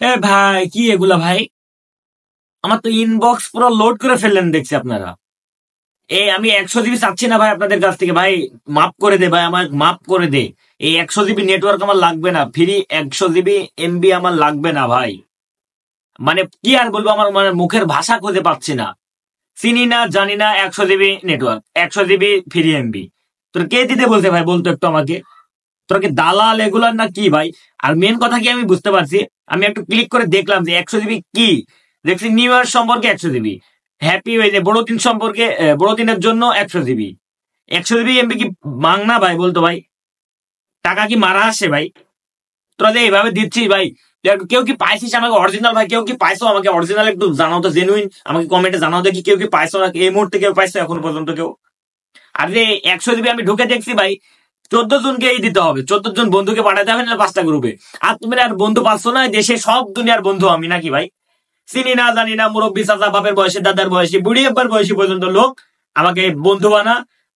এ ভাই কি এগুলা ভাই? আমার তো ইনবক্স পুরো লোড করে ফেললেন দেখছি আপনারা। আমি 100 জিবি চাচ্ছি না ভাই আপনাদের কাছ থেকে ভাই। মাফ করে দে ভাই, আমার মাফ করে দে। এই 100 জিবি নেটওয়ার্ক আমার লাগবে না, ফ্রি 100 জিবি আমার লাগবে না ভাই। মানে কি আর বলবো, আমার মানে মুখের ভাষা খুঁজে পাচ্ছি না। চিনি না জানি না, 100 GB network, 100 GB free MB. তোর কে দিতে বলছে ভাই, বলতো একটু আমাকে। তোরা কি দালাল এগুলার না কি ভাই? আর মেন কথা কি আমি বুঝতে পারছি, আমি একটু ক্লিক করে দেখলাম যে 100 জিবি কি। দেখছি নিউ ইয়ার সম্পর্কে 100 জিবি, হ্যাপি ওই যে বড়দিন সম্পর্কে, বড়দিনের জন্য 100 জিবি। 100 জিবি এমবি কি মাংনা ভাই, বলতো ভাই? টাকা কি মারা আসে ভাই? তোরা যে এইভাবে দিচ্ছিস ভাই, কেউ কি পাইছিস আমাকে অরিজিনাল ভাই? কেউ কি পাইছো আমাকে অরিজিনাল? একটু জানাও তো, জেনুইন আমাকে কমেন্টে জানাও দেখি, কেউ কি পাইছো না এই মুহূর্তে? কেউ পাইছো এখন পর্যন্ত কেউ? আর যে 100 জিবি আমি ঢুকে দেখছি ভাই, 14 জনকেই দিতে হবে, 14 জন বন্ধুকে পাঠাতে হবে, না 5টা গ্রুপে। আর তুমি আর বন্ধু পাচ্ছ না? দেশে সব দুনিয়ার বন্ধু আমি নাকি ভাই? চিনি না জানি না, মুরব্বী চাচা, বাপের বয়সে, দাদার বয়সী, বুড়ি একবার বয়সী পর্যন্ত লোক আমাকে বন্ধু বানা।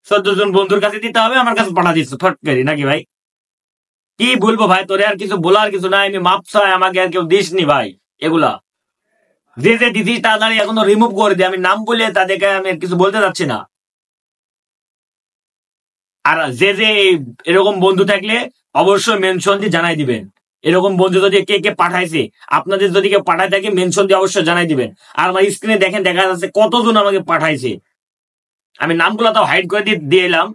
14 জন বন্ধুর কাছে দিতে হবে, আমার কাছে পাঠা দিচ্ছ ফট করে নাকি ভাই? কি বলবো ভাই, তোরে আর কিছু বলার কিছু নাই। আমি মাপ চাই, আমাকে আর কেউ দিস নি ভাই এগুলা। যে যে দিদিস তাড়াতাড়ি এখনো রিমুভ করে দে। আমি নাম বলে তাদেরকে আমি আর কিছু বলতে চাচ্ছি না। আর যে যে এরকম বন্ধু থাকলে অবশ্যই মেনশন দিয়ে জানাই দিবেন। এরকম বন্ধু যদি কে কে পাঠাইছে, আপনাদের যদি কেউ পাঠায় থাকে মেনশন দিয়ে অবশ্যই জানাই দিবেন। আর আমার স্ক্রিনে দেখেন, দেখা যাচ্ছে কতজন আমাকে পাঠাইছে। আমি নামগুলো তো হাইড করে দিয়ে এলাম।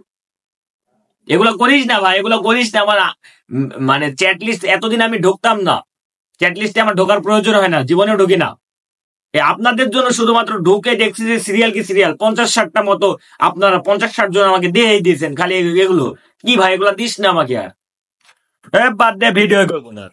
এগুলো করিস না ভাই, এগুলো করিস না। আমার মানে চ্যাট লিস্ট এতদিন আমি ঢুকতাম না, চ্যাট লিস্টে আমার ঢোকার প্রয়োজন হয় না, জীবনেও ঢুকি না। আপনাদের জন্য শুধুমাত্র ঢুকে দেখছি যে সিরিয়াল কি সিরিয়াল, 50-60টা মতো আপনারা 50-60 জন আমাকে দিয়েই দিয়েছেন খালি এগুলো। কি ভাই এগুলো দিস না আমাকে আর। বাদ দে, ভিডিও করবো না।